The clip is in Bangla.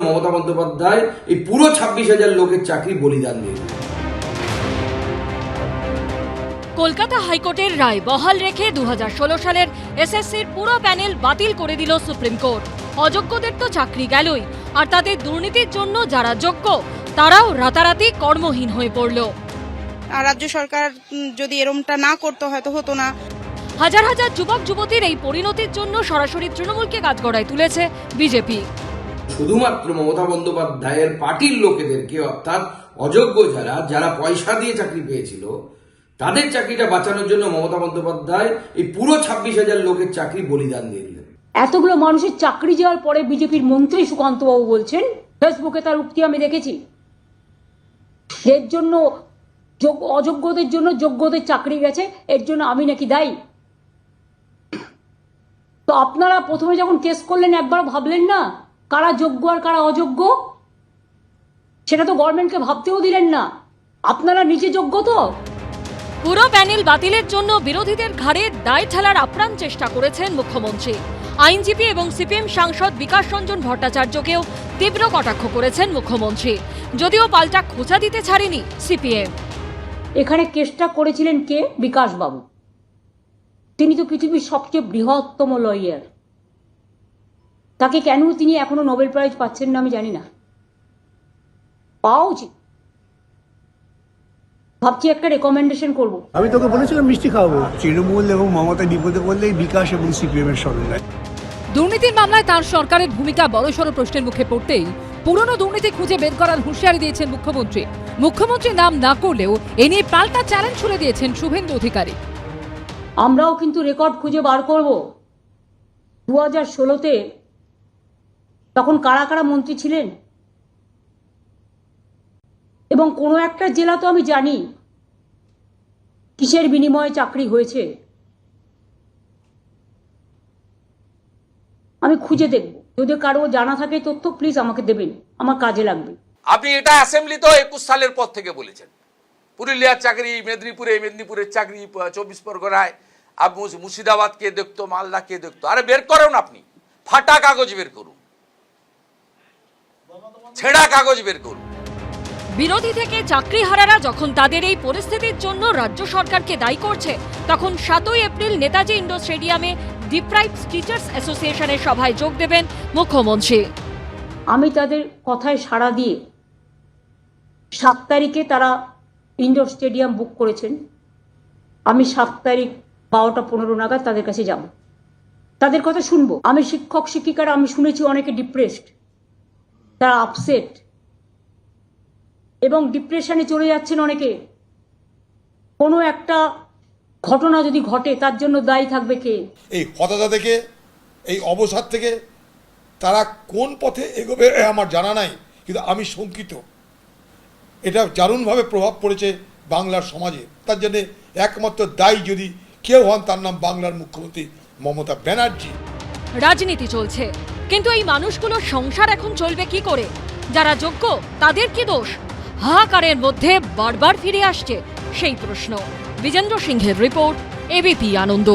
মমতা বন্দ্যোপাধ্যায় এই পুরো 26,000 লোকের চাকরি বলিদান দিয়ে দিলেন। কলকাতা হাইকোর্টের রায় বহাল রেখে 2016 সালের এসএসসির পুরো প্যানেল বাতিল করে দিল সুপ্রিম কোর্ট। অযোগ্যদের তো চাকরি গেলই, আর তাদের দুর্নীতির জন্য যারা যোগ্য তারাও রাতারাতি কর্মহীন হয়ে পড়ল। রাজ্য সরকার যদি এরমটা না করতে হয়তো হতো না। হাজার হাজার যুবক যুবতীর এই পরিণতির জন্য সরাসরি তৃণমূলকে কাঠগড়ায় তুলেছে বিজেপি। শুধুমাত্র মমতা বন্দ্যোপাধ্যায়ের পার্টির লোকেদেরকে, অর্থাৎ অযোগ্য যারা পয়সা দিয়ে চাকরি পেয়েছিল তাদের চাকরিটা বাঁচানোর জন্য মমতা বন্দ্যোপাধ্যায় এই পুরো 26,000 লোকের চাকরি বলিদান দিয়ে দিলেন। এতগুলো মানুষের চাকরি যাওয়ার পরে বিজেপির মন্ত্রী সুকান্ত বাবু বলছেন, ফেসবুকে তার উক্তি আমি দেখেছি, এর জন্য অযোগ্যদের জন্য যোগ্যদের চাকরি গেছে, এর জন্য আমি নাকি দায়ী। তো আপনারা প্রথমে যখন কেস করলেন একবার ভাবলেন না কারা যোগ্য আর কারা অযোগ্য? সেটা তো গভর্নমেন্টকে ভাবতেও দিলেন না। আপনারা নিজে যোগ্য তো? পুরো প্যানেল বাতিলের জন্য বিরোধীদের ঘাড়ে দায় ঠেলার আপ্রাণ চেষ্টা করেছেন মুখ্যমন্ত্রী। আইনজীবী এবং সিপিএম সাংসদ বিকাশ রঞ্জন ভট্টাচার্যকেও তীব্র কটাক্ষ করেছেন মুখ্যমন্ত্রী, যদিও পাল্টা খোঁচা দিতে ছাড়েনি সিপিএম। এখানে কেসটা করেছিলেন কে? বিকাশ বাবু। তিনি তো পৃথিবীর সবচেয়ে বৃহত্তম লয়ার। তাকে কেন তিনি এখনো নোবেল প্রাইজ পাচ্ছেন না আমি জানি না। পাওয়া উচিত। ভাবছি একটা রেকমেন্ডেশন করব। আমি তোকে বলেছিলাম মিষ্টি খাওয়াবো। তৃণমূল এবং মমতা বিপদে পড়লেই বিকাশ এবং সিপিএম এর সঙ্গে যায়। দুর্নীতির মামলায় তার সরকারের ভূমিকা বড়সড় প্রশ্নের মুখে পড়তেই পুরনো দুর্নীতি খুঁজে বের করার হুঁশিয়ারি দিয়েছেন মুখ্যমন্ত্রী। মুখ্যমন্ত্রী নাম না করলেও এ নিয়ে পাল্টা চ্যালেঞ্জ ছুড়ে দিয়েছেন শুভেন্দু অধিকারী। আমরাও কিন্তু রেকর্ড খুঁজে বার করব। 2016-তে তখন কারা কারা মন্ত্রী ছিলেন, এবং কোনো একটা জেলা তো আমি জানি কিসের বিনিময়ে চাকরি হয়েছে। আমি খুঁজে দেখব। যদি কারো জানা থাকে তথ্য প্লিজ আমাকে দেবেন, আমার কাজে লাগবে। আপনি এটা অ্যাসেম্বলি তো 21 সালের পর থেকে বলেছেন, পুরুলিয়ার চাকরি মেদিনীপুরের চাকরি 24 পরগনায়, মুর্শিদাবাদ কে দেখতো, মালদা কে দেখতো। আরে বের করুন, আপনি ফাটা কাগজ বের করুন, ছেঁড়া কাগজ বের করুন। বিরোধী থেকে চাকরিহারারা যখন তাদের এই পরিস্থিতির জন্য রাজ্য সরকারকে দায়ী করছে, তখন 7ই এপ্রিল নেতাজি ইন্ডোর স্টেডিয়ামে ডিপ্রাইভড টিচার্স অ্যাসোসিয়েশনের সভায় যোগ দেবেন মুখ্যমন্ত্রী। আমি তাদের কথায় সাড়া দিয়ে 7 তারিখে তারা ইন্ডোর স্টেডিয়াম বুক করেছেন। আমি 7 তারিখ 12টা 15 নাগাদ তাদের কাছে যাব, তাদের কথা শুনবো। আমি শিক্ষক শিক্ষিকারা, আমি শুনেছি অনেকে ডিপ্রেসড, তারা আপসেট এবং ডিপ্রেশনে চলে যাচ্ছেন অনেকে। কোনো একটা ঘটনা যদি ঘটে তার জন্য দায়ী থাকবে কে? এই হতাশা থেকে, এই অবসাদ থেকে তারা কোন পথে এগোবে আমার জানা নাই, কিন্তু আমি শঙ্কিত। এটা দারুণভাবে প্রভাব পড়েছে বাংলার সমাজে। তার জন্য একমাত্র দায়ী যদি কেউ হন তার নাম বাংলার মুখ্যমন্ত্রী মমতা ব্যানার্জি। রাজনীতি চলছে, কিন্তু এই মানুষগুলোর সংসার এখন চলবে কি করে? যারা যোগ্য তাদের কি দোষ? হাহাকারের মধ্যে বারবার ফিরে আসছে সেই প্রশ্ন। বিজেন্দ্র সিংহের রিপোর্ট, এবিপি আনন্দ।